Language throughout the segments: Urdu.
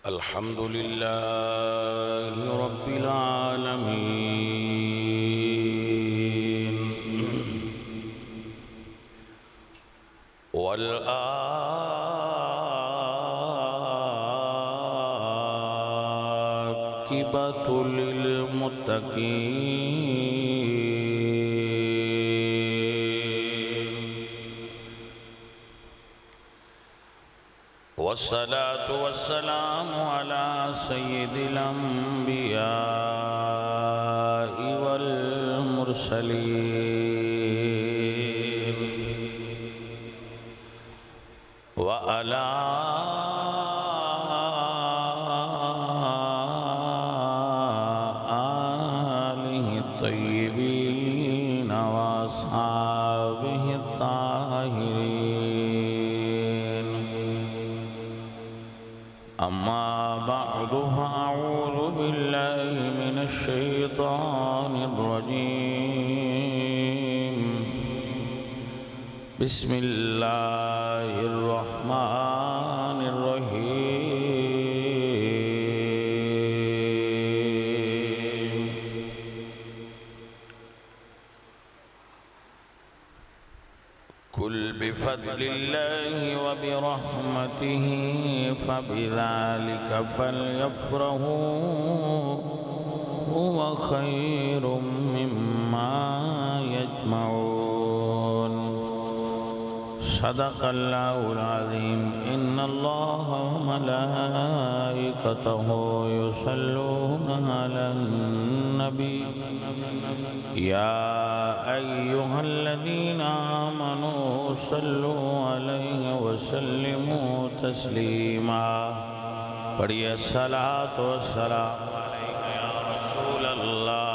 الحمد لله رب العالمين والعاقبة للمتقين والصلاة والسلام على سيد الأنبياء والمرسلين وعلى آله الطيبين وأصحابه الطاهرين أما بعد فأعوذ بالله من الشيطان الرجيم بسم الله الرحمن الرحيم قل بفضل الله وبرحمته فبذلك فليفرحوا هو خير مما يجمعون صدق الله العظيم إن الله وملائكته يصلون على النبي يا أيها الذين آمنوا صلوا عليه وسلموا تسليما پڑھیے الصلاة والسلام علیک یا رسول اللہ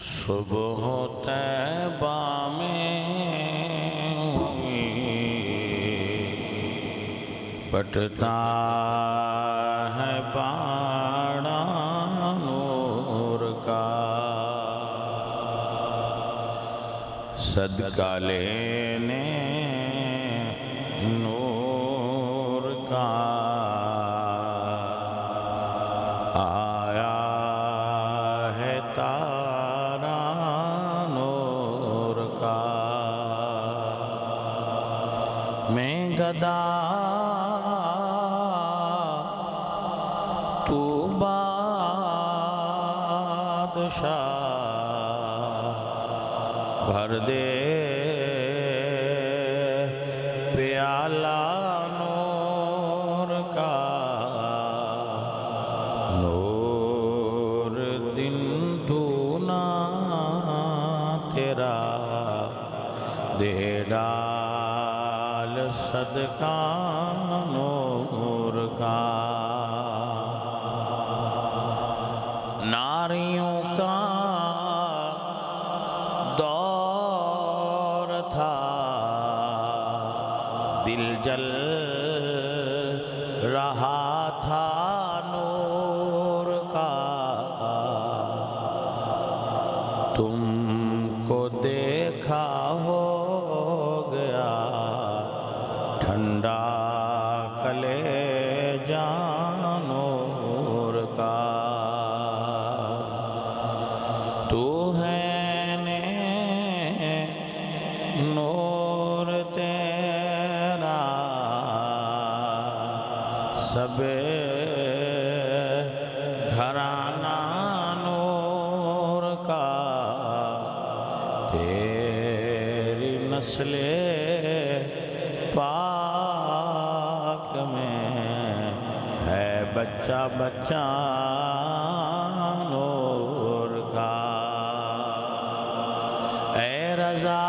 صبح طیبہ میں بٹتا ہے باڑا نور کا صدقہ لینے نور کا آیا ہے تارا نور کا میں گدا تو بادشاہ بھر دے پیالہ نور کا نور دن دونا تیرا دے ڈال صدقہ نور کا ناریوں کا دور تھا دل جل رہا تھا نور کا تم کو دیکھا ہو گیا ٹھنڈا کلیجہ نور کا تو ہے نور تیرا سب گھرانہ نور کا تیری نسل پاک میں ہے بچہ بچہ نور کا اے رضا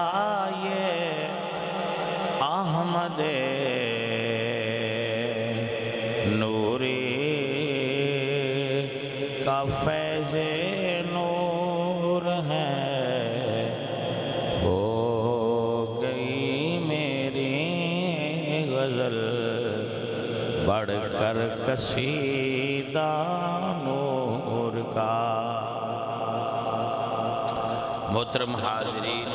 یہ احمد نوری کا فیض نور ہے ہو گئی میری غزل بڑھ کر قصیدہ محترم حاضرین،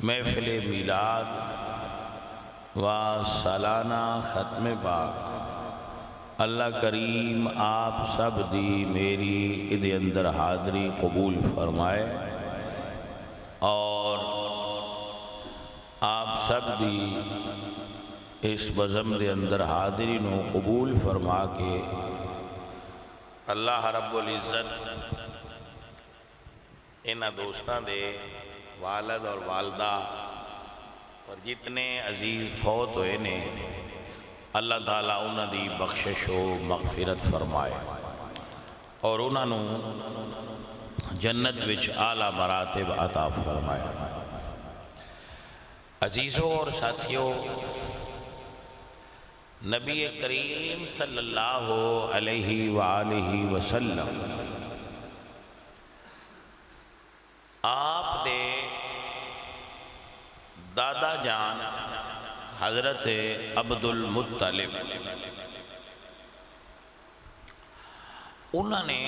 محفل میلاد و سالانہ ختم پاک اللہ کریم آپ سب دی میری ادھے اندر حاضری قبول فرمائے اور آپ سب دی اس بزم دے اندر حاضری نو قبول فرما کے اللہ رب العزت انہاں دوستان دے والد اور والدہ اور جتنے عزیز فوت ہوئے نے اللہ تعالیٰ انہاں دی بخشش و مغفرت فرمائے اور انہاں نو جنت وچ اعلیٰ مراتب عطا فرمائے۔ عزیزوں اور ساتھیوں، نبی کریم صلی اللہ علیہ وآلہ وسلم آپ دے دادا جان حضرت عبد المطلب انہوں نے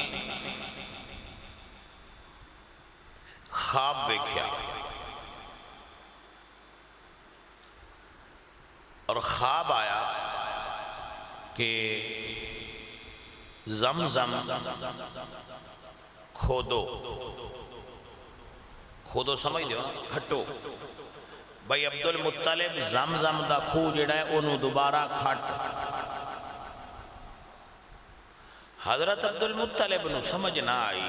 خواب دیکھا اور خواب آیا کہ زمزم کھودو سمجھ دیو کھٹو بھائی عبد المطلب زمزم دا کھو جڑا ہے انہوں دوبارہ کھٹ۔ حضرت عبد المطلب نو سمجھ نہ آئی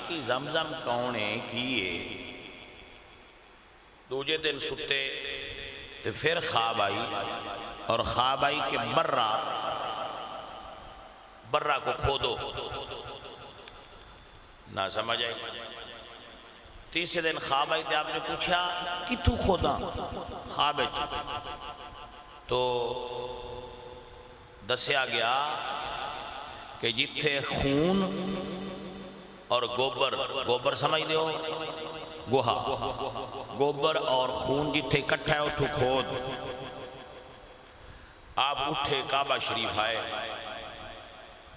کہ زمزم کونے کیے، دوجہ دن ستے تو پھر خواب آئی اور خواب آئی کہ برہ کو کھودو، نہ سمجھ آئی۔ تیسرے دن خواب آئی تو آپ نے پوچھا کتوں کھودا خواب تو دسیا گیا کہ جتھے خون اور گوبر سمجھ دیو گوہا، گوبر اور خون جتھے اکٹھا ہے اتھو کھود۔ آپ اٹھے کعبہ شریف آئے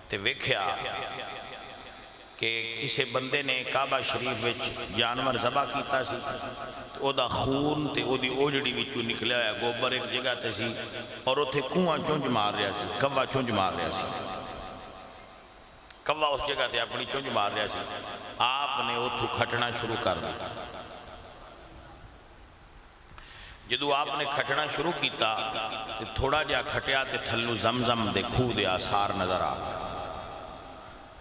تے ویکھیا کہ کسے بندے نے کعبہ شریف وچ جانور ذبح کیتا سی، او دا خون تے او دی اوجڑی وچوں نکلیا ہے، گوبر ایک جگہ تے سی اور اتھے کنواں چونج مار رہا سی، کوا چونج مار رہا سی، کوا اس جگہ تے اپنی چونج مار رہا سی۔ آپ نے اتھو کھٹنا شروع کر دیا۔ جدو آپ نے کھٹنا شروع کیتا تے تھوڑا جا کھٹیا تے تھلو زمزم دے کھو دے آثار نظر آ گئے۔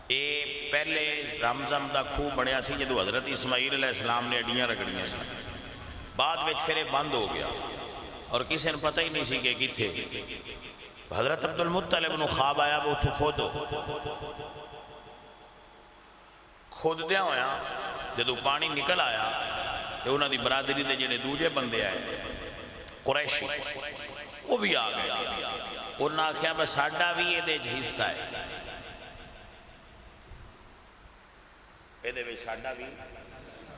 اے پہلے زمزم دا کھو بڑھیا سی جدو حضرت اسماعیل علیہ السلام نے اڈیاں رگڑیاں سی، بعد وچ پھر بند ہو گیا اور کسی نے پتہ ہی نہیں سی کہ کتھے۔ حضرت عبد المطلب نو خواب آیا وہ اتھو کھودو، کھود دیا ہویا جدو پانی نکل آیا تو انہوں دی برادری دے جڑے دوجے بندے آئے قریشی وہ بھی آ گئے، انہوں نے آکھیا بس ساڈا بھی یہ دے حصہ ہے،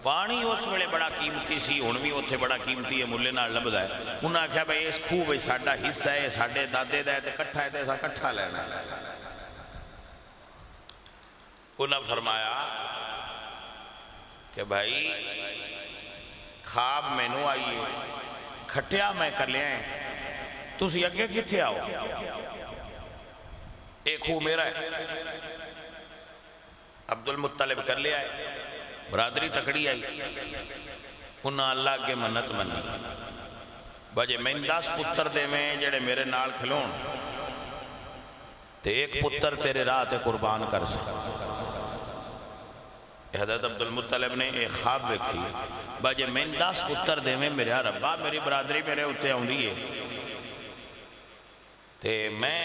پانی اس ویلے بڑا قیمتی سی، ہن بھی اتھے بڑا قیمتی ہے، ملے نال لبدا ہے۔ انہوں نے آکھیا بھئی اس کھو بھئی ساڈا حصہ ہے، ساڈے دادے دا ہے تے کٹھا ہے تے ایسا کٹھا لینا ہے۔ انہوں نے فرمایا کہ بھائی خواب میں نو آئیے کھٹیا میں کر لیا ہے، تُسی اگے کتھے آؤ، ایک کھو میرا ہے۔ عبد المطلب کر لیا ہے، برادری تکڑی آئی، انہاں اللہ کے منت منی بجے میں 10 پتر دے میں جڑے میرے نال کھلون تے ایک پتر تیرے راہ تے قربان کر سکتا۔ حضرت عبد المطلب نے ایک خواب ویکھی بجے میں 10 پتر دے میں میرے ربا میری برادری میرے اتنے آؤندی ہے تے میں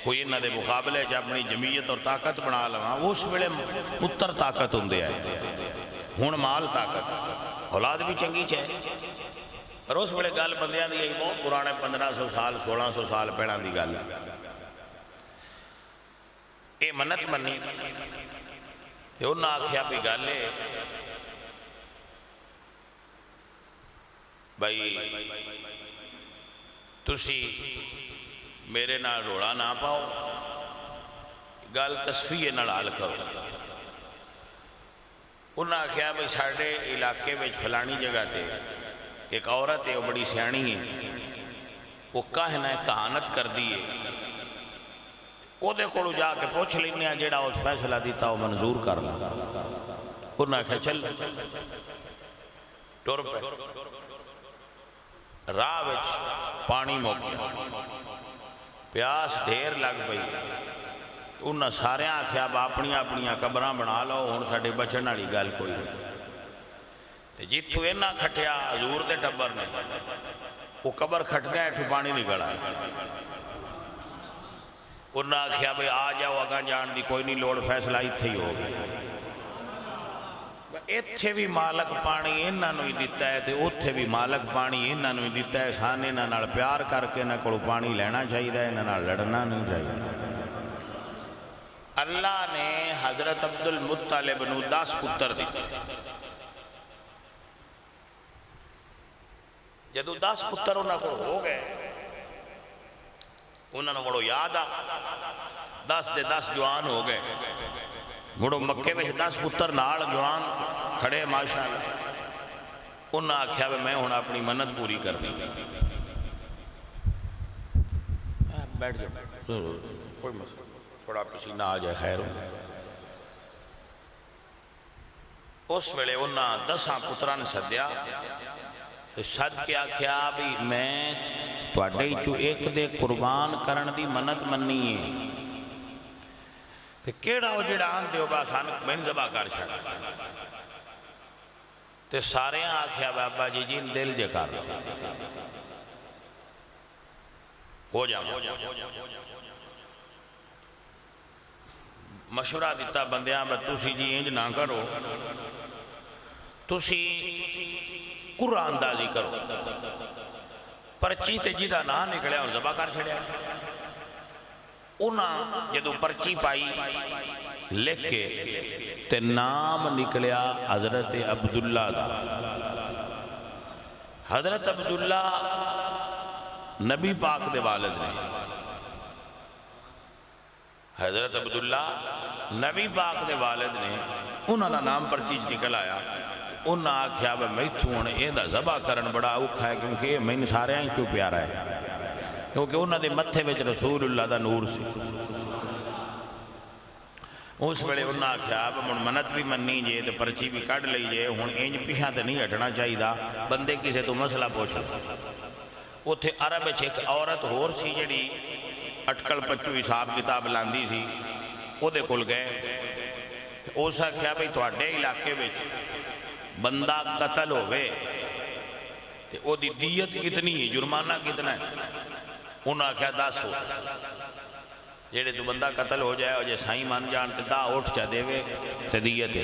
کوئی انہاں دے مقابلے جب اپنی جمعیت اور طاقت بنا لواں، اس ویلے پتر طاقت ہوندے آئے، ہن مال طاقت، اولاد بھی چنگی چاہے، اور اس ویلے گل بندیاں دی آئی بہت پرانے 1500 سال 1600 سال پہلے دی گل اے منت منی تے انہاں آکھیا بھی گل ہے بھائی تسی میرے نال روڑا نہ پاؤ، گل تصفیہ نال حل کرو۔ انہاں آخیا بھئی ساڑھے علاقے میں فلانی جگہ تے ایک عورت ہے وہ بڑی سیانی ہے وہ کاہنہ کہانت کر دیئے وہ دے کوڑو جا کے پوچھ لینے جیڑا اس فیصلہ دیتا وہ منظور کرنا انہاں آخیا چل ٹور پہ راہ وچ پانی مک گیا پیاس ڈھیر لگ پئی انہاں سارے آخیا اب اپنی اپنی قبراں بنا لو ہن ساڈے بچن والی گل کوئی تے جتھوں انہاں کھٹیا حضور دے ٹبر نے وہ قبر کھٹدیا ہٹھوں پانی نکل آیا انہاں آخیا بھئی آ جاؤ اگاں جان دی کوئی نہیں لوڑ فیصلہ اتھے ہی ہو گیا اتھے بھی مالک پانی انہاں نوں ہی دیتا ہے تے اتھے بھی مالک پانی انہاں نوں ہی دیتا ہے سانے انہاں نال پیار کر کے انہاں کولوں پانی لینا چاہیے انہاں نال لڑنا نہیں چاہیے اللہ نے حضرت عبد المطلب نوں 10 پتر دیتے جدو 10 پتر انہاں کو ہو گئے انہاں نے مڑو یاد آ 10 دے 10 جوان ہو گئے مڑو مکے میں 10 پتر نال جوان کھڑے ماشاءاللہ انہاں آکھیا میں ہن اپنی منت پوری کرنی بیٹھ جاؤ کوئی مسئلہ تھوڑا پسینہ آ جائے خیر اس ویلے انہاں 10 پتراں نے سدیا سد کے آکھیا بھی میں تواڈے چوں ایک دے قربان کرن دی منت مننی ہے تے کیڑا او جڑا آن دیو با سان میں ذبح کر چھڑا تے سارے آکھیا بابا جی جی دل جے کر ہو جا مشورہ دیتا بندیاں با تسی جی انج نہ کرو تسی قرآن اندازی کرو پرچی تے جیدہ نہ نکلیا اور ذبح کر چھڑیا انہاں جدو پرچی پائی لکھ کے تے نام نکلیا حضرت عبداللہ دا حضرت عبداللہ نبی پاک دے والد نے حضرت عبداللہ نبی پاک دے والد نے انہاں دا نام پرچیج نکل آیا انہاں آکھیا میں تھوڑے یہ دا ذبح کرن بڑا اوکھا ہے کیونکہ یہ میں سارے ہیں کیوں پیارا ہے کیونکہ انہاں دے متھے وچ رسول اللہ دا نور سی اس ویلے انہاں آکھیا منت بھی مننی جے تے پرچی بھی کڈ لئی جے ہن انج پیچھے تے نہیں ہٹنا چاہیے بندے کسے تو مسئلہ پوچھ اوتھے عرب وچ ایک عورت ہور سی جڑی اٹکل پچو حساب کتاب لاندی سی او دے کول گئے اس آکھیا بھئی تواڈے علاقے وچ بندہ قتل ہوئے تے او دی دیت کتنی ہے جرمانہ کتنا ہے انہاں آکھیا 10 ہو جیڑے تو بندہ قتل ہو جائے اور جے سائیں مان جان تے 10 اٹھ چا دے وے تے دیت ہے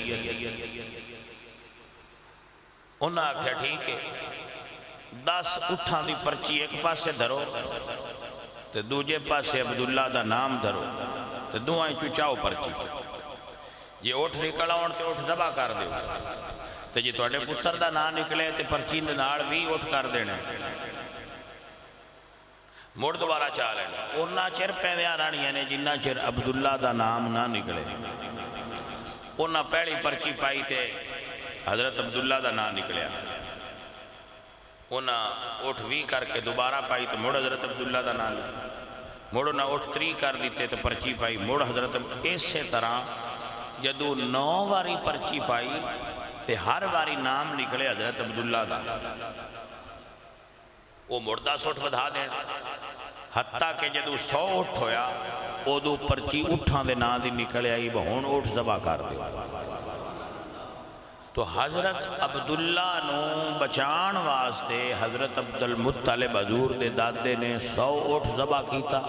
انہاں آکھیا ٹھیک ہے 10 اٹھاں دی پرچی ایک پاسے دھرو تے دوجے پاسے عبداللہ دا نام دھرو تے دوائیں چچاؤ پرچی یہ اٹھ نکلا ہون تے اٹھ ذبح کر دیو تے جی تواڈے پتر دا نام نکلے تے پرچی دے نال بھی اٹھ کر دینے مڑ دوبارہ چاہ لینا انہاں چر پیندیاں رانیاں نے جنہاں چر عبداللہ دا نام نہ نکلے انہاں پہلی پرچی پائی تے حضرت عبداللہ دا نام نکلیا انہاں اٹھ وی کر کے دوبارہ پائی تے مڑ حضرت عبداللہ دا نام نکلیا مڑ انہاں اٹھ 3 کر دیتے تے پرچی پائی مڑ حضرت اسی طرح جدو 9 واری پرچی پائی تے ہر واری نام نکلے حضرت عبداللہ دا وہ مردہ سوٹ ودھا دیں حتیٰ کہ جدو 100 اٹھ ہویا او دو پرچی اٹھاں دے نا دی نکلے آئی بہون اٹھ ذبح کر دے تو حضرت عبداللہ نو بچان واسطے حضرت عبد المطلب حضور دے دادے نے 100 اٹھ ذبح کیتا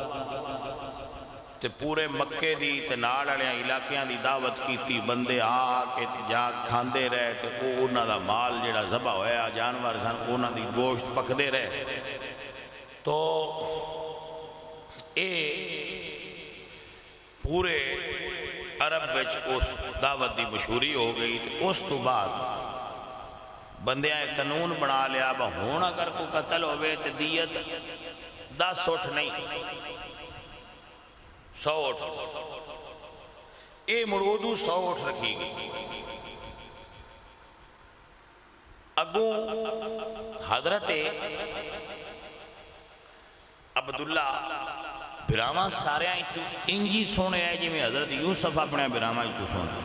تے پورے مکے دی تے نال والے علاقیاں دی دعوت کیتی بندے آ کے جا کھاندے رہے تے او انہاں دا مال جڑا ذبح ہویا جانور سن انہاں دی گوشت پکدے رہے تو اے پورے عرب وچ اس دعوت دی مشہوری ہو گئی تے اس تو بعد بندیاں قانون بنا لیا ہون اگر کو قتل ہوئے تے دیت 10 اٹھ نہیں 100 اٹھ اے مرودو 100 اٹھ رکھی گئی اگوں حضرت عبداللہ براواں سارے انجی سونے ہے جی میں حضرت یوسف اپنے براواں سونے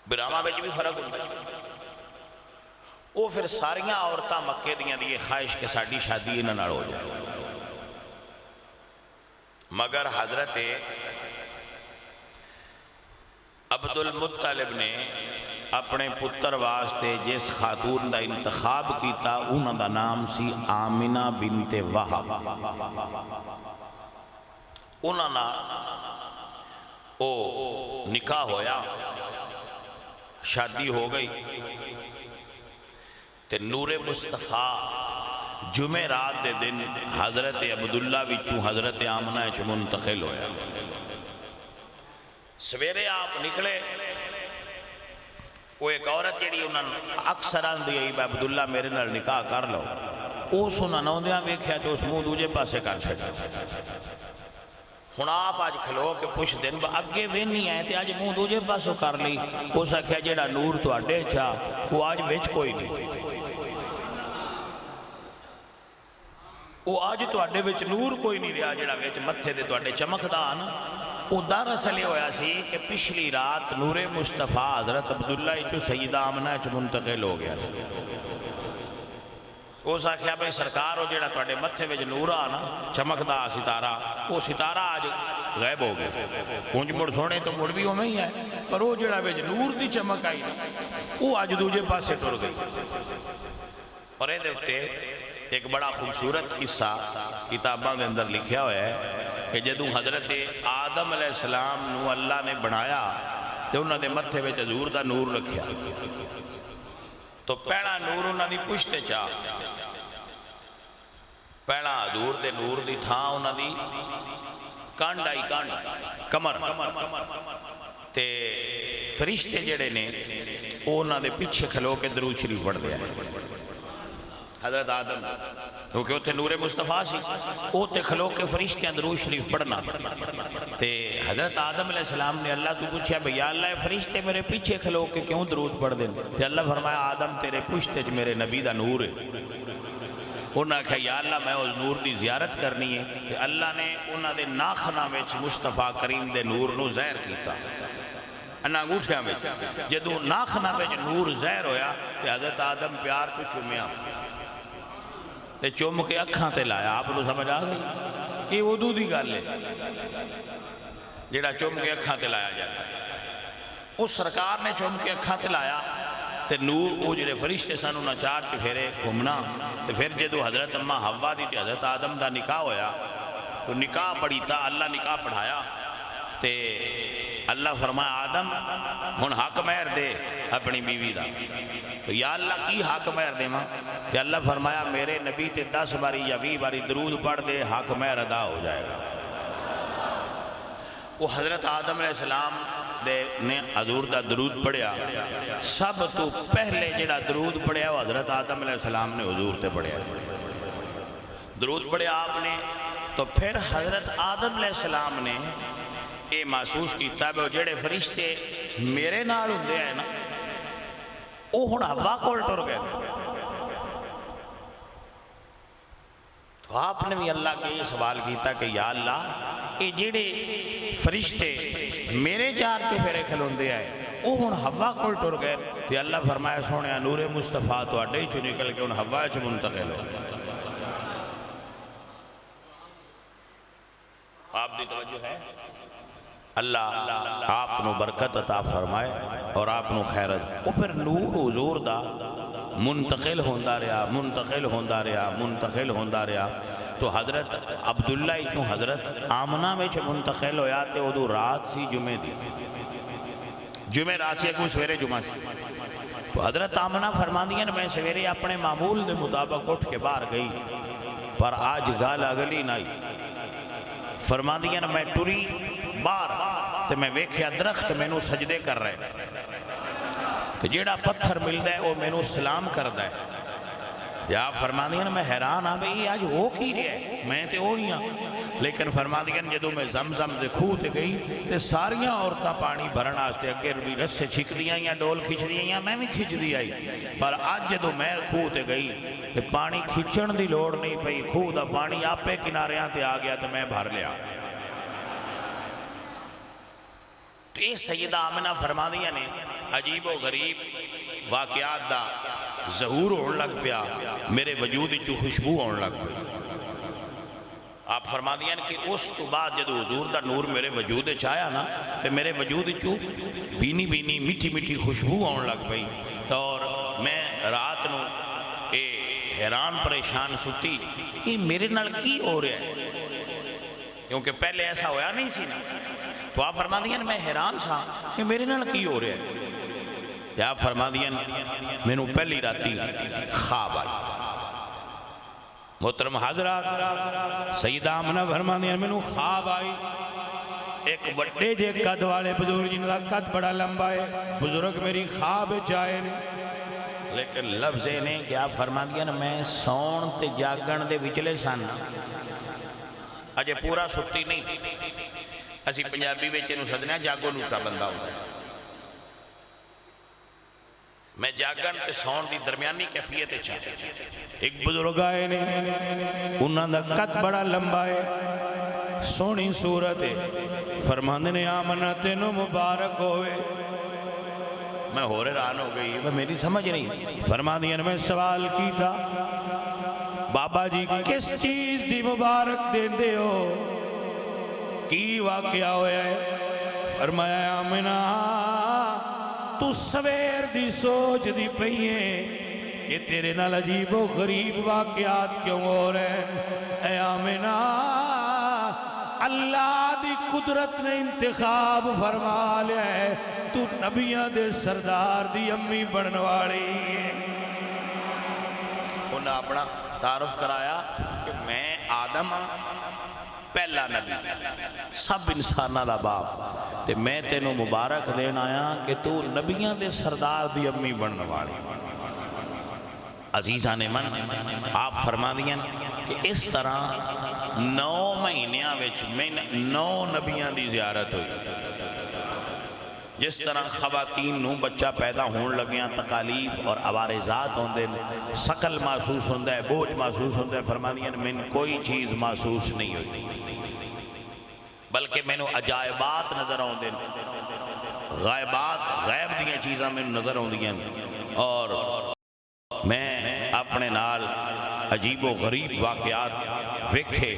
براواں بچ بھی فرق ہوتا ہے وہ پھر ساریاں عورتاں مکے دیاں دی خواہش کے ساڑی شادی انہاں نال ہو جائے مگر حضرت عبد المطلب نے اپنے پتر واسطے جس خاتون دا انتخاب کیتا انہاں دا نام سی آمنہ بنت وہب انہاں نا او نکاح ہویا شادی ہو گئی تے نور مصطفیٰ جمعرات دے دن حضرت عبداللہ وچوں حضرت آمنہ وچ منتقل ہویا سویرے آپ نکلے وہ ایک عورت جیڑی انہوں اکثر آندھی ہے عبداللہ میرے نال نکاح کر لو اس انہوں نے آندھیاں ویکھیا تو اس منہ دوجے پاسے کر چھڑا ہن آپ آج کھلو کہ پوچھ دن اگے بھی نہیں آئے تے آج منہ دوجے پاسوں کر لی اس آکھیا جیڑا نور تو اڈے چاہ وہ آج وچ کوئی نہیں وہ آج تو اڈے وچ نور کوئی نہیں رہا جیڑا وچ متھے دے تو اڈے چمکدا نا وہ دراصل یہ ہویا سی کہ پچھلی رات نور مصطفیٰ حضرت عبداللہ جو سیدہ آمنہ چ منتقل ہو گیا سی اس آکھیا بھئی سرکار ہو جیڑا تواڈے متھے وچ نور آ نا چمکدا ستارہ وہ ستارہ آج غائب ہو گیا اونج مڑ سونے تو مڑ بھی ہوویں ہی ہے پر وہ جیڑا وچ نور دی چمک آئی وہ آج دوجے پاسے ٹر گئی اور اے دے اوتے ایک بڑا خوبصورت قصہ کتاباں دے اندر لکھیا ہوا ہے کہ جدوں حضرت آدم علیہ السلام نو اللہ نے بنایا تو انہوں نے متھے وچ حضور دا نور رکھیا تو پہلا نور انہوں نے پشتے چاہ پہلا حضور دے نور دی تھاں انہوں نے کانڈ آئی کانڈ کمر تے فرشتے جڑے نے انہوں نے پیچھے کھلو کے درود شریف پڑھ دیا حضرت آدم کیونکہ اتنے نور مصطفیٰ سی اتنے کھلو کے فرشتے درود شریف پڑھنا تے حضرت آدم علیہ السلام نے اللہ تو پوچھا بھئی یا اللہ فرشتے میرے پیچھے کھلو کے کیوں درود پڑھ دیں تے اللہ فرمایا آدم تیرے پشتے چ میرے نبی دا نور ہے انہوں نے کہا یا اللہ میں اس نور دی زیارت کرنی ہے کہ اللہ نے انہوں نے ناخنا وچ مصطفیٰ کریم دے نور نو ظاہر کیتا انہاں انگوٹھیاں وچ جدوں ناخنا وچ نور ظاہر ہویا تے حضرت آدم پیار تو چومیا تے چوم کے اکھاں تے لایا آپ کو سمجھ آ گئی یہ وضو دی گل ہے جیڑا چوم کے اکھاں تے لایا جاتا اس سرکار نے چوم کے اکھاں تے لایا تے نور وہ جڑے فرشتے سن انہاں چار کے پھیرے گھومنا تے پھر جدوں حضرت اماں حوا دی تے حضرت آدم دا نکاح ہویا تو نکاح پڑھی تا اللہ نکاح پڑھایا تے اللہ فرمایا آدم ہن حق مہر دے اپنی بیوی دا تو یا اللہ کی حق مہر دے ماں کہ اللہ فرمایا میرے نبی تے 10 باری یا 20 باری درود پڑھ دے حق مہر ادا ہو جائے گا وہ حضرت آدم علیہ السلام نے حضور دا درود پڑھیا سب تو پہلے جڑا درود پڑھیا وہ حضرت آدم علیہ السلام نے حضور تے پڑھیا درود پڑھیا آپ نے تو پھر حضرت آدم علیہ السلام نے یہ محسوس کیتا ہے جڑے فرشتے میرے نال ہوندے ہیں نا وہ ہن حوا کول ٹر گئے تو آپ نے بھی اللہ کے یہ سوال کیتا کہ یا اللہ یہ جڑے فرشتے میرے چار کے پھیرے کھلوندے ہیں وہ ہن حوا کول ٹر گئے تو اللہ فرمایا سونے نور مصطفیٰ تو اڈے ہی چ نکل کے ہن حوا چ منتقل ہو آپ دی توجہ ہے اللہ آپ نو برکت عطا فرمائے اور آپ نو خیرت وہ پھر نور حضور دا منتقل ہوندا رہا منتقل ہوندا رہا منتقل ہوندا رہا تو حضرت عبداللہ چوں حضرت آمنہ میں منتقل ہویا تے ادو رات سی جمعے دی جمعے رات سی کو سویرے جمعہ سی تو حضرت آمنہ فرماندیاں میں سویرے اپنے معمول دے مطابق اٹھ کے باہر گئی پر آج گال اگلی نائی فرماندیاں میں ٹری باہر تو میں ویکھیا درخت مینوں سجدے کر رہے تو جیڑا پتھر ملدا ہے وہ مینوں سلام کردا ہے آپ فرما دیا نا میں حیران ہاں بھئی آج ہو کی رہا ہے، میں تے وہی ہاں، لیکن فرما دیا جدو میں زمزم دے کھوہ تے گئی تے ساریاں عورتاں پانی بھرن واسطے اگے بھی رسے چھک دیاں یا ڈول کھچ دیاں یا میں بھی کھچ دی آئی، پر آج جدو میں کھوہ تے گئی تے پانی کھچن دی لوڑ نہیں پئی، کھوہ دا پانی آپے کناریاں تے آ گیا تے میں بھر لیا۔ تو یہ سیدہ آمنہ فرما دیا نے عجیب و غریب واقعات دا ظہور ہونے لگ پیا، میرے وجود چو خوشبو ہونے لگ پیا۔ آپ فرما دیا کہ اس تو بعد جدو حضور دا نور میرے وجود چاہیا نا تو میرے وجود چو بینی بینی میٹھی میٹھی خوشبو ہونے لگ پئی، تو اور میں رات نو حیران پریشان ستی کہ میرے نال کی ہو رہا ہے، کیونکہ پہلے ایسا ہویا نہیں سی نا۔ تو آپ فرما دیا میں حیران سا کہ میرے نال کی ہو رہا ہے۔ یا آپ فرما دیا میں نو پہلی راتی خواب آئی۔ محترم حضرات سیدہ آمنہ فرما دیا میں نو خواب آئی، ایک بڑے جے قد والے بزرگ جن کا قد بڑا لمبا ہے، بزرگ میری خواب چاہے نہیں، لیکن لفظ نے کہ آپ فرما دیا میں سون تے جاگن دے وچلے سن، اجے پورا ستی نہیں، اسی پنجابی بیچے نو سدنے جاگو نوٹا بندہ ہوتا ہے، میں جاگن تے سون دی درمیانی کیفیت چاہتا ایک بزرگ آئے نے انہاں دا قد بڑا لمبا ہے، سونی صورت ہے، فرماندے نے آمنہ تینو مبارک ہوئے۔ میں ہو رہان ہو گئی، میری سمجھ نہیں، فرما دیا میں سوال کی تھا بابا جی کس چیز دی مبارک دین دے ہو، کی واقعہ ہویا ہے؟ فرمایا آمنہ تو سویر دی سوچ دی پئیے کہ تیرے نال عجیب و غریب واقعات کیوں ہو رہے ہیں؟ اے آمنہ اللہ دی قدرت نے انتخاب فرما لیا ہے، تو نبیاں دے سردار دی امی بڑھن والی ہے۔ انہاں اپنا تعارف کرایا کہ میں آدم ہاں، پہلا نبی، سب انسانہ دا باپ، تے میں تینوں مبارک دین آیا کہ تو نبیاں دے سردار دی امی بننے والی۔ عزیزان من آپ فرما دیا کہ اس طرح 9 مہینیاں وچ میں 9 نبیاں دی زیارت ہوئی۔ جس طرح خواتین نو بچہ پیدا ہون لگیاں تکالیف اور عوارضات ہوندے سقل محسوس ہوندہ ہے، بوجھ محسوس ہوندہ ہے، فرما دیا میں کوئی چیز محسوس نہیں ہوتی، بلکہ میں نو عجائبات نظر ہوندے، غائبات غیب دیاں چیزاں میں نظر ہوندیاں، اور میں اپنے نال عجیب و غریب واقعات ویکھے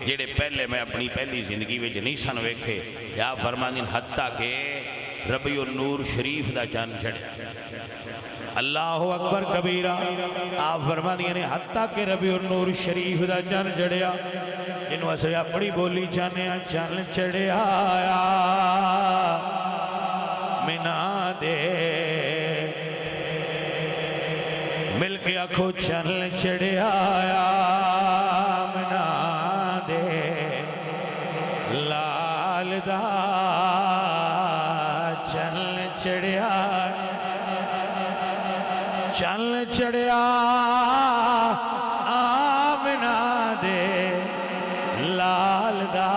جڑے پہلے میں اپنی پہلی زندگی وچ نہیں سن ویکھے۔ یا فرمانین حتیٰ کہ ربیع النور شریف دا چاند چڑھے، اللہ اکبر کبیرہ، آپ فرما دیا نے حتیٰ کہ ربیع النور شریف دا چاند چڑھیا، جنہوں اسے اپنی بولی چانے چاند چڑھیا آیا منا دے مل کے آنکھوں چاند چڑھیا آیا منا دے لال دا چاند چڑھیا چاند چڑھیا آمنہ دے لال دا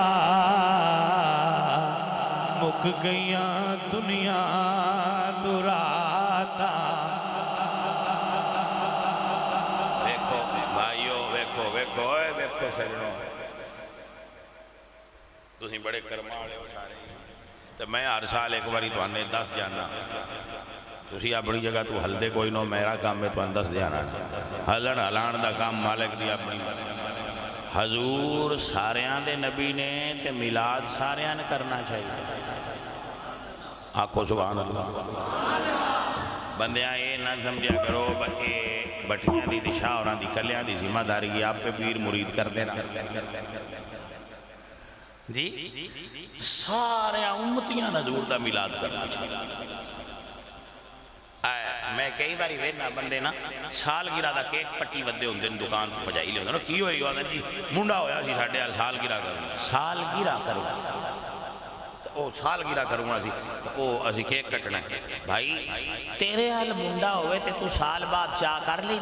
مک گئیاں دنیا دراتا۔ ویکھو بھائیو ویکھو ویکھو اے ویکھو سجنوں، تسی بڑے کرما والے ہو سارے، تو میں ہر سال ایک باری تو آنے 10 جانا، تسی اپنی جگہ تو ہلدے کوئی نو، میرا کام میں تو 10 جانا، ہلن ہلان دا کام مالک دی اپنی۔ حضور ساریاں دے نبی نے تے میلاد ساریاں نے کرنا چاہیے، آنکھو سبحان اللہ۔ بندیاں یہ نہ سمجھا کرو بٹیاں دی دشا اور دی کلیاں دی ذمہ داری کی آپ پہ پیر مرید کر دینا جی، سارے امتیاں حضور دا میلاد کرنا چاہیے۔ میں کئی باری وینا بندے نا سالگرہ دا کیک پٹی ودے ہوندے دکان تو پجائی لے ہوندے، کی ہوئی ہوندے جی منڈا ہویا سی ساڑھے سالگرہ کروں، سالگرہ کروں، او سالگرہ کروں سی، او اسی کیک کٹنا ہے۔ بھائی تیرے حال منڈا ہوئے تے تو سال بعد چاہ کر لی،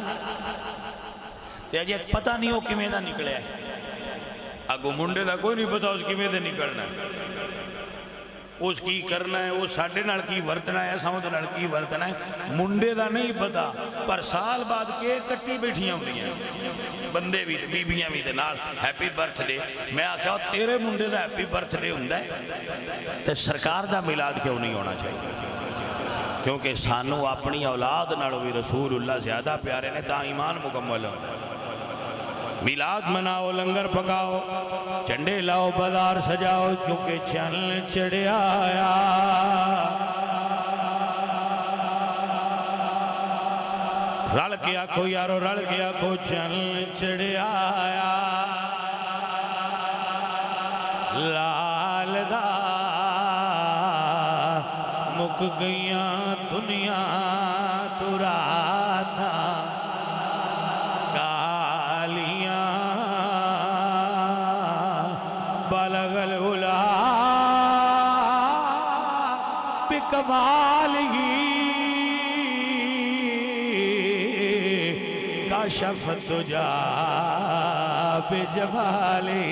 تے اجے پتہ نہیں ہو کیویں دا نکلیا اگو منڈے دا کوئی نہیں پتا اس کیویں تے نکلنا اس کی کرنا ہے، وہ ساڈے نال کی ورتنا ہے، اساں دے نال کی ورتنا ہے، منڈے دا نہیں پتا پر سال بعد کیک کٹی بیٹھیاں ہوندیاں بندے بھی بیبیاں بھی دے نال ہیپی برتھ ڈے۔ میں آکھیا تیرے Monday the happy birth day ہوندا ہے تے سرکار دا میلاد کیوں نہیں ہونا چاہیے؟ کیونکہ سانو اپنی اولاد نالوں بھی رسول اللہ زیادہ پیارے نے، تا ایمان مکمل ہو۔ میلاد مناؤ، لنگر پکاؤ، جھنڈے لاؤ، بازار سجاؤ، کیونکہ چل چڑھیا آیا۔ رل کے آکھو یارو، رل کے آکھو چل چڑھیا آیا۔ لال دا مک گئیاں دنیا تو راتا، بکمالہ کشف الدجی بجمالہ،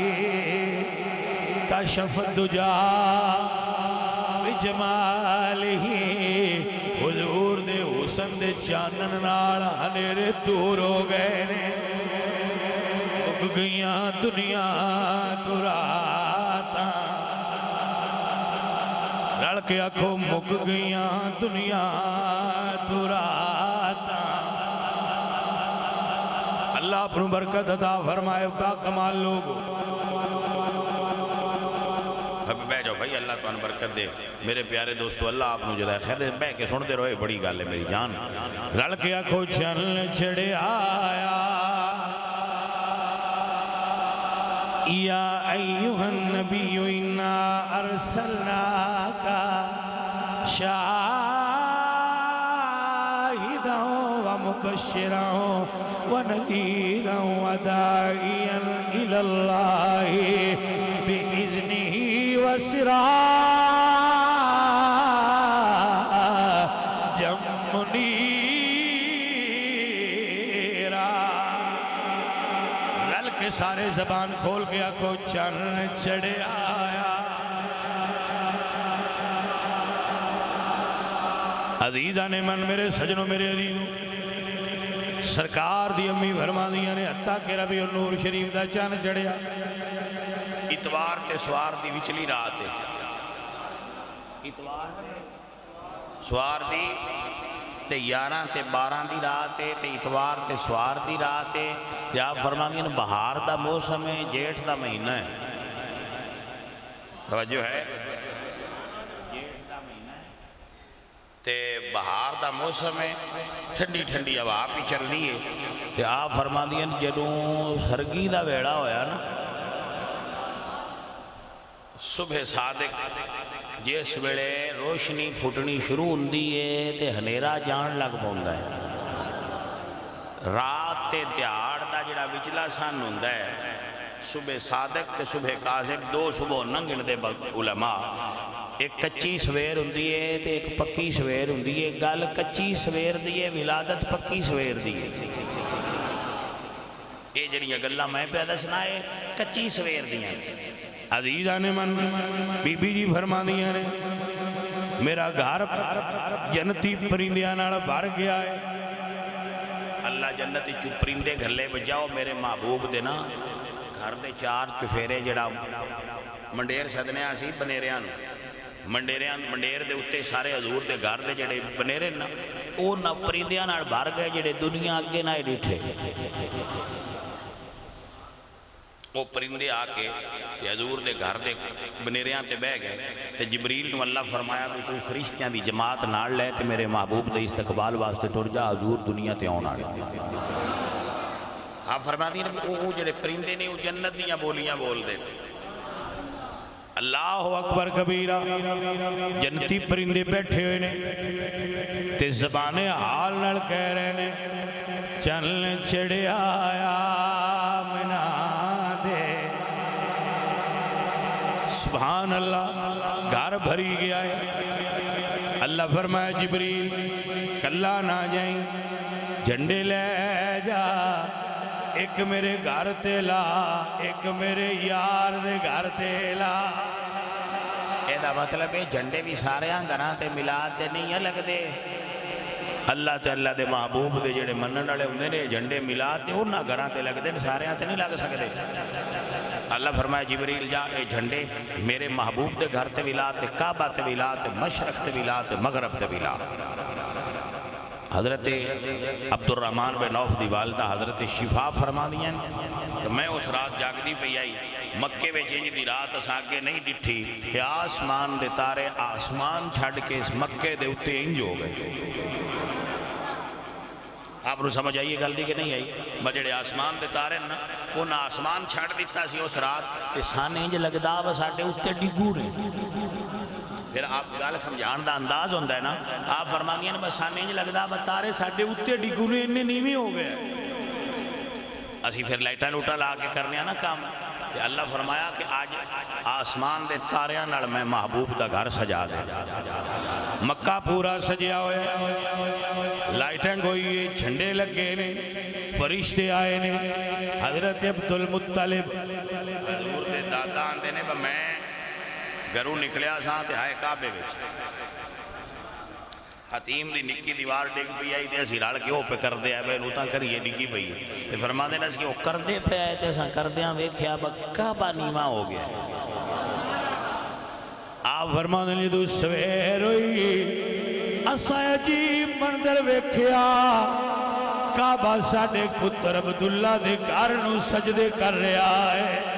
کشف الدجی بجمالہ۔ حضور دے حسن دے چانن نال ہنیرے دور ہو گئے نے، مک گئیاں دنیا تو راتاں، رل کے آکھو مک گئیاں دنیا تو راتاں۔ اللہ اپنی برکت عطا فرمائے، با کمال لوگ بہ جاؤ بھائی، اللہ تو ان برکت دے میرے پیارے دوستو، اللہ آپ نے جدہ خیر دے، بہ کے سنتے رہے، بڑی گال ہے میری جان۔ رل کے آکھو چل چڑھے آیا، یا ایوہ النبی انا ارسلناک شاہدا ومبشرا ونذیرا وداعیا الی اللہ بإذنہ وسراجا منیرا۔ رل کے سارے زبان کھول کے آکھو چل چڑھے آیا۔ عزیزہ نے من، میرے سجنوں، میرے عزیزوں، سرکار دی امی فرما دیا نے حتیٰ کہ ربیع النور شریف دا چن چڑھیا اتوار تے سوار دی وچلی رات ہے، اتوار سوار دی تے 11 تے 12 دی رات ہے، تے اتوار تے سوار دی رات ہے۔ یا فرما دیا بہار دا موسم ہے، جیٹھ دا مہینہ ہے، توجہ ہے، جیٹھ دا مہینہ ہے تے بہار دا موسم ہے، ٹھنڈی ٹھنڈی ہوا بھی چل رہی ہے۔ تے آپ فرما دیا جدوں سرگی دا ویڑا ہویا نا، صبح صادق جس ویڑے روشنی پھٹنی شروع ہوندی ہے تے ہنیرا جان لگ پوندا ہے۔ رات تے دیہاڑ دا جڑا وچلا سن ہوندا ہے، صبح صادق تے صبح کاذب، دو صبح ننگن دے علماء، ایک کچی سویر ہوندی ہے تے ایک پکی سویر ہوندی ہے۔ گل کچی سویر دی ہے، ولادت پکی سویر دی ہے۔ یہ جڑیاں گلاں میں پیدا سنائے کچی سویر دیاں۔ عزیزہ نے من، بی بی جی فرما دیا نے میرا گھر جنتی پرندیاں نال بھر گیا ہے۔ اللہ جنتی چو پرندے گھلے بجاؤ میرے محبوب دے نا گھر دے چار چفیرے جڑا منڈیر سدنے آسی بنیریاں نو، منڈیر دے اتے سارے حضور دے گھر دے جڑے بنیرے نا، او نا پرندیاں نال بھر گئے جڑے دنیا اگے نہ ڈٹھے۔ وہ پرندے آکے حضور دے گھر دے بنیریاں تے بہ گئے، تے جبریل نو اللہ فرمایا بھی تو فرشتیاں دی جماعت نال لے تے میرے محبوب دے استقبال واسطے ٹر جا، حضور دنیا تے آن آئے۔ آپ فرما دی وہ جڑے پرندے نے وہ جنت دیاں بولیاں بول دے۔ اللہ اکبر کبیرہ، جنتی پرندے بیٹھے ہوئے نے تے زبان حال نال کہہ رہے نے چل چڑھے آیا منا دے۔ سبحان اللہ، گھر بھری گیا ہے۔ اللہ فرمایا جبریل کلا نہ جائیں، جھنڈے لے جا، ایک میرے گھر تے لا، ایک میرے یار دے گھر تے لا۔ اے دا مطلب ہے جھنڈے بھی سارے گھراں تے میلاد دے نہیں لگدے، اللہ تے اللہ دے محبوب دے جڑے منن والے ہوندے نے جھنڈے میلاد دے انہاں گھراں تے لگدے نے، سارے تے نہیں لگ سکدے۔ اللہ فرمایا جبریل جا اے جھنڈے میرے محبوب دے گھر تے بھی لا، تے کعبہ تے بھی لا، تے مشرق تے بھی لا، تے مغرب تے بھی لا۔ حضرت عبد الرحمن بن عوف دی والدہ حضرت شفا فرما دیا کہ میں اس رات جاگدی پہ آئی مکے میں چینج دی رات اس آگے نہیں ڈٹھی کہ آسمان دے تارے آسمان چھڑ کے اس مکے دے اتے انج ہو گئے۔ آپ نے سمجھ آئیے گل دی کہ نہیں آئی؟ بجڑے آسمان دے تارے نا انہاں آسمان چھڑ دیتا سی اس رات تے سانے انج لگدا وا ساڈے اتے ڈگو نے۔ پھر آپ گل سمجھان دا انداز ہوندہ ہے نا، آپ فرما دیا نا بس سانے انج لگدا بتارے ساڈے اتے ڈگو نے انہیں نیویں ہو گئے۔ اسی پھر لائٹاں لوٹا لا کے کرنے نا کام۔ اللہ فرمایا کہ آج آسمان دے تاریاں نال میں محبوب دا گھر سجا دے، مکہ پورا سجیا ہوئے، لائٹیں گوئی، جھنڈے لگے نے، فرشتے آئے نے۔ حضرت عبد المطلب حضور دے دادا آندے نے میں گھروں نکلیا ساں تے ہائے کعبے وچ حتیم دی نکی دیوار ڈگ پئی آئی تے اسی رل کے او پہ کردے آئے بے نوتاں کریے ڈگی پئی تے فرما دینا سی او کردے پہ آئے تے اساں کردیاں ویکھیا کعبہ نیواں ہو گیا۔ آپ فرما دینا جدو سویر ہوئی اساں عجیب منظر ویکھیا، کعبہ ساڈے پتر عبداللہ دے گھر نو سجدے کر رہا ہے۔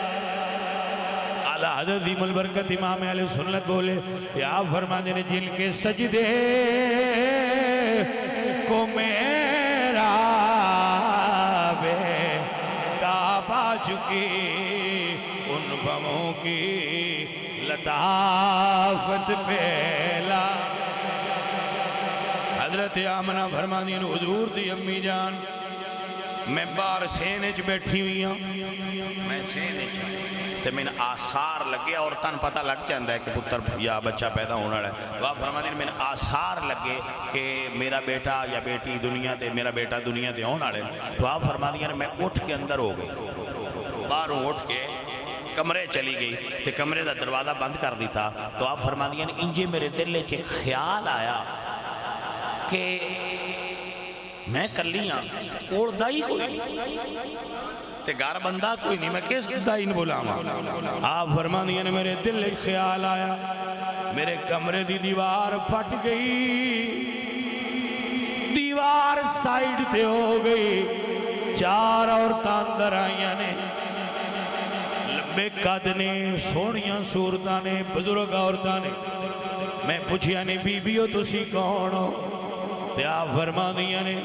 حضرت دیم البرکت امام علیہ سنت بولے یا فرما دینے جن کے سجدے کو میرا بے کعبہ چکی، ان بموں کی لطافت پہلا۔ حضرت آمنہ فرما دینے حضور دی امی جان میں باہر سینچ بیٹھی ہوئی ہوں، میں سینچ تے میں آثار لگے اور تن پتہ لگ جاندہ ہے کہ پتر یا بچہ پیدا ہونا ہے۔ وہ فرما دیں میں آثار لگے کہ میرا بیٹا یا بیٹی دنیا تے میرا بیٹا دنیا تے ہونا ہے۔ تو آپ فرما دیں میں اٹھ کے اندر ہو گئی، باہروں اٹھ کے کمرے چلی گئی تے کمرے دا دروازہ بند کر دی تھا۔ تو آپ فرما دیں انجے میرے دل چے خیال آیا کہ میں کلی ہاں، کوڑ دائی کوئی تے گھر بندہ کوئی نہیں، میں کس دائن بولاما۔ آپ فرما دیا نے میرے دل ایک خیال آیا، میرے کمرے دی دیوار پھٹ گئی، دیوار سائیڈ تے ہو گئی، چار عورتاں اندر آئیاں نے، لمبے قد نے، سونیاں صورتاں نے، بزرگ عورتاں نے۔ میں پوچھیا نہیں بی بیو تسی کون ہو؟ تے آپ فرما دیا نے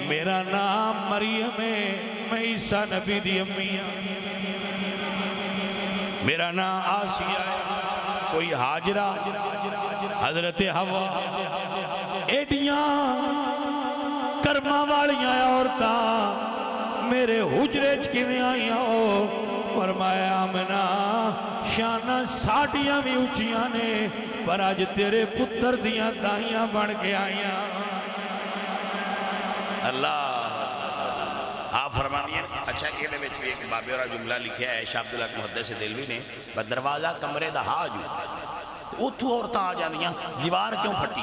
میرا نام مریم ہے، میں عیسیٰ نبی دی امی ہوں، میرا نام آسیہ ہے، کوئی حاجرہ، حضرت حوا، ایڈیاں کرمہ والیاں عورتاں میرے حجرے چکیویں آئیاں ہو۔ فرمایا آمنہ شانہ ساڑیاں بھی اچھیاں نے پر آج تیرے پتر دیاں دائیاں بڑھ کے آئیاں۔ اللہ آپ فرمانی ہیں اچھا یہ میں بھی ایک بابی اور جملہ لکھیا ہے شاہ عبداللہ محدث دلوی نے دروازہ کمرے دا ہا جو تو اتھو عورتاں آ جانیاں دیوار کیوں پھٹی؟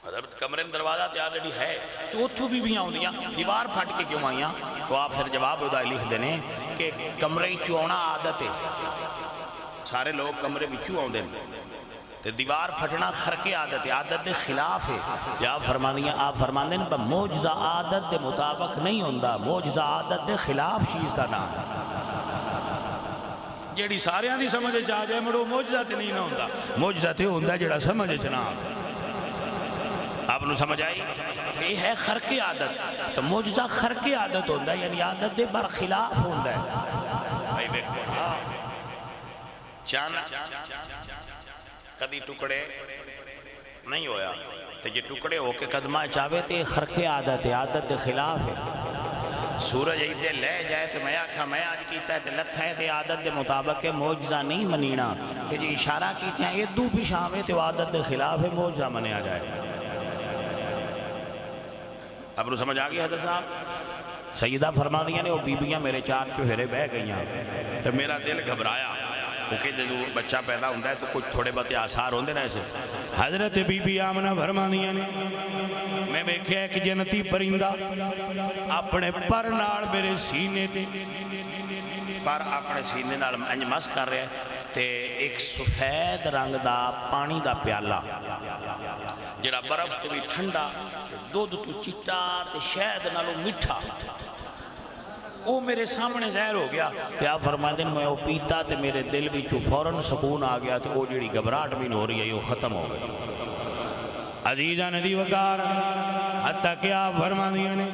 حضرت کمرے میں دروازہ تیار ریڈی ہے تو اتھو بھی آؤں دیاں دیوار پھٹ کے کیوں آئیاں؟ تو آپ پھر جواب ادا لکھ دینے کہ کمرے چونا عادت ہے، سارے لوگ کمرے بچو آؤں دینے تو دیوار پھٹنا خرق عادت ہے، عادت دے خلاف ہے۔ یا آپ فرما دیں موجزہ عادت دے مطابق نہیں ہوندہ، موجزہ عادت دے خلاف چیز دا نام جیڑی سارے آن دی سمجھے چاہ جائے مڑو موجزہ تے نہیں نہ ہوندہ، موجزہ تے ہوندہ جیڑا سمجھے چنام۔ آپ نے سمجھ آئی؟ یہ ہے خرق عادت، تو موجزہ خرق عادت ہوندہ یعنی عادت دے برخلاف ہوندہ ہے۔ بھائی بیکھو چانا کدی ٹکڑے نہیں ہویا تو یہ ٹکڑے ہو کے قدمہ چاہوے تو خرق عادت ہے، عادت دے خلاف ہے۔ سورج ایدے لے جائے تو میں آکھا میں آج کیتا ہے تو لتھا ہے تو عادت دے مطابق ہے، موجزہ نہیں منینا کہ جو اشارہ کیتے ہیں ایدو پیش آوے تو عادت دے خلاف ہے، موجزہ منے آ جائے۔ اب نو سمجھ آ گیا حضرت صاحب؟ سیدہ فرما دیا نے وہ بیبیاں میرے چار چوہرے بہ گئیاں تو میرا دل گھبرایا کیونکہ جب بچہ پیدا ہوتا ہے تو کچھ تھوڑے بہت آثار ہوندے نا ایسے. حضرت بی بی آمنہ فرماندیاں نے میں ویکھیا ایک جنتی پرندہ اپنے پر نال میرے سینے تے پر اپنے سینے نال انج مس کر رہا ہے تے ایک سفید رنگ دا پانی دا پیالہ جڑا برف تو بھی ٹھنڈا دودھ تو چٹا تے شہد نالوں میٹھا وہ میرے سامنے ظاہر ہو گیا. کیا فرماتے ہیں میں وہ پیتا تے میرے دل بھی چو فوراں سکون آ گیا تے وہ جڑی گھبراہٹ بھی نہیں ہو رہی ہے وہ ختم ہو گئی. عزیزہ ندی وقار حتیٰ کہ آپ فرماندیاں نے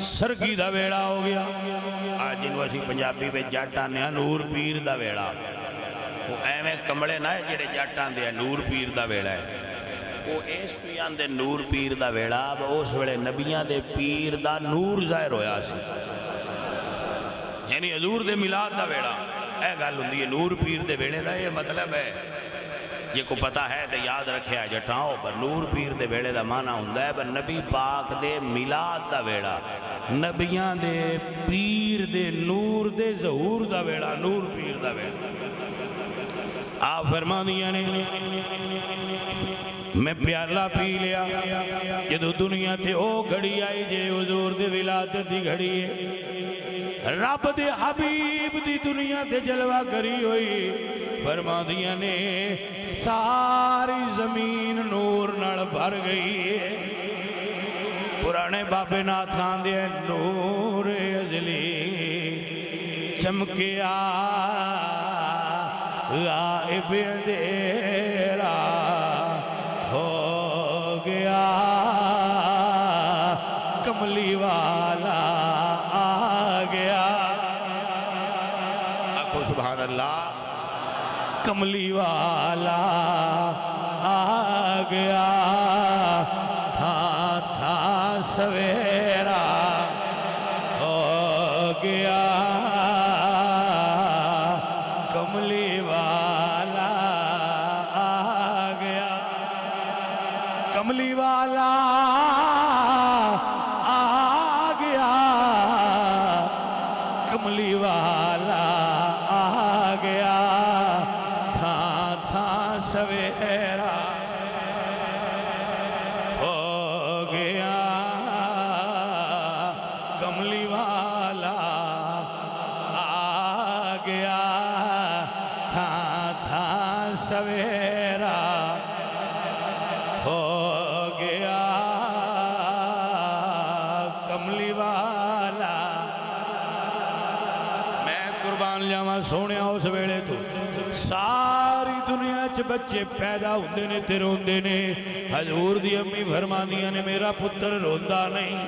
سرگی دا ویڑا ہو گیا. آج جنو اسی پنجابی پہ جاٹاں نے نور پیر دا ویڑا وہ ایویں کمڑے نہ جڑے جاٹاں دے نور پیر دا ویڑا ہے وہ اس پیاں دے نور پیر دا ویڑا اس ویڑے نبیاں دے پیر دا نور ظاہر ہویا سی یعنی حضور دے میلاد دا ویڑا اے گل ہوندی ہے نور پیر دے ویڑے دا یہ مطلب ہے یہ کو پتہ ہے تو یاد رکھے جٹاؤ پر نور پیر دے ویڑے دا معنی ہوندا ہے پر نبی پاک دے میلاد دا ویڑا نبیاں دے پیر دے نور دے ظہور دا ویڑا نور پیر دا ویڑا. آپ فرماندیاں نے میں پیالہ پی لیا جدو دنیا تے او گھڑی آئی جے حضور دے ولادت دی گھڑی ہے رب دے حبیب دی دنیا تے جلوہ کری ہوئی. فرماندیاں نے ساری زمین نور نال بھر گئی ہے. پرانے بابے ناتھ خان دے نور ازلی چمکیا غائب اندھیرا ہو گیا کملی والا آ گیا. آکھو سبحان اللہ. کملی والا آ گیا تھا سویرا ہو گیا کملی والا آ گیا. کملی والا آ گیا کملی والا آ گیا تھا سویرا ہو گیا کملی والا آ گیا تھا سویرا ہو گیا کملی والا. میں قربان جاواں سونے اس ویلے تو ساری دنیا چ بچے پیدا ہوندے نے تے روندے نے. حضور دی امی فرماندیاں نے میرا پتر روندا نہیں.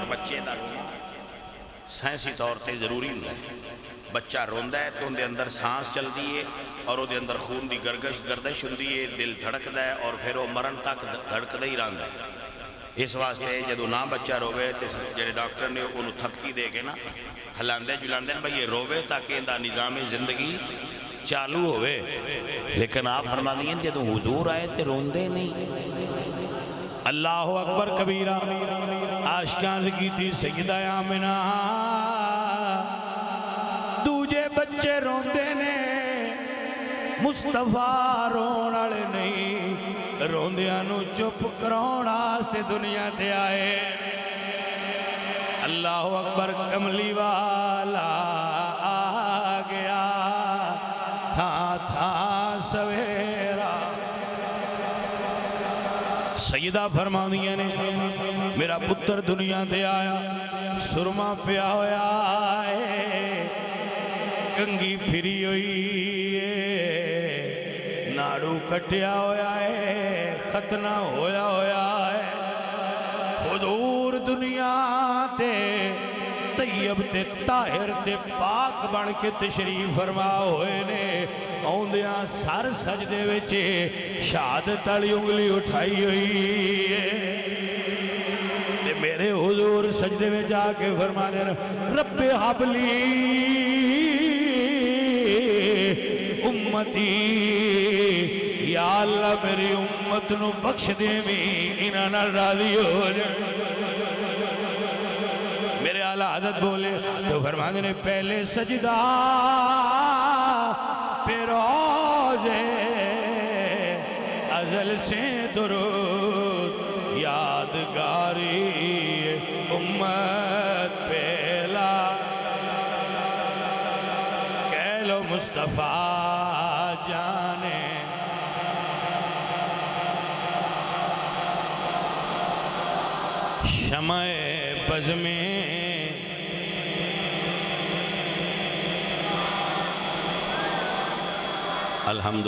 بچے دا سائنسی طور تے ضروری ہوندا ہے. بچہ روندا ہے تو اندے اندر سانس چلدی ہے اور او دے اندر خون دی گردش ہوندی ہے دل دھڑکدا ہے اور پھر وہ مرن تک دھڑکدا ہی رہندا ہے. اس واسطے جدو نہ بچہ روے تے جڑے ڈاکٹر نے انہوں تھپکی دے کے نا ہلاندے جلاندے بھئی یہ روے تاکہ اندہ نظام زندگی چالو ہوئے. لیکن آپ فرما دیں جدو حضور آئے تے روندے نہیں. اللہ اکبر کبیرہ. عاشقان کی تھی سیدہ آمنہ دوجے بچے روندے نے مصطفیٰ رون والے نہیں. روندیاں نو چپ کراؤن واسطے دنیا تے آئے. اللہ اکبر. کملی والا آ گیا تھا سویرا. سیدہ فرماندیاں نے میرا پتر دنیا تے آیا سرما پیا ہویا ہے کنگھی پھری ہوئی ہے ناڑو کٹیا ہویا ہے ختنہ ہویا ہے. حضور دنیا تے طیب تے طاہر تے پاک بن کے تشریف فرما ہوئے نے. آؤندیاں سر سجدے وچے شہادت والی انگلی اٹھائی ہوئی ہے. میرے حضور سجدے میں جا کے فرما دے رب حبلی امتی یا اللہ میری امت نو بخش دیویں انہاں نال راضی ہو جائے میرے اعلیٰ حضرت بولے تو فرماتے نے پہلے سجدہ پھر روزے ازل سے درود یادگاری امت پہلا کہہ لو مصطفیٰ جانے شمع بز میں الحمد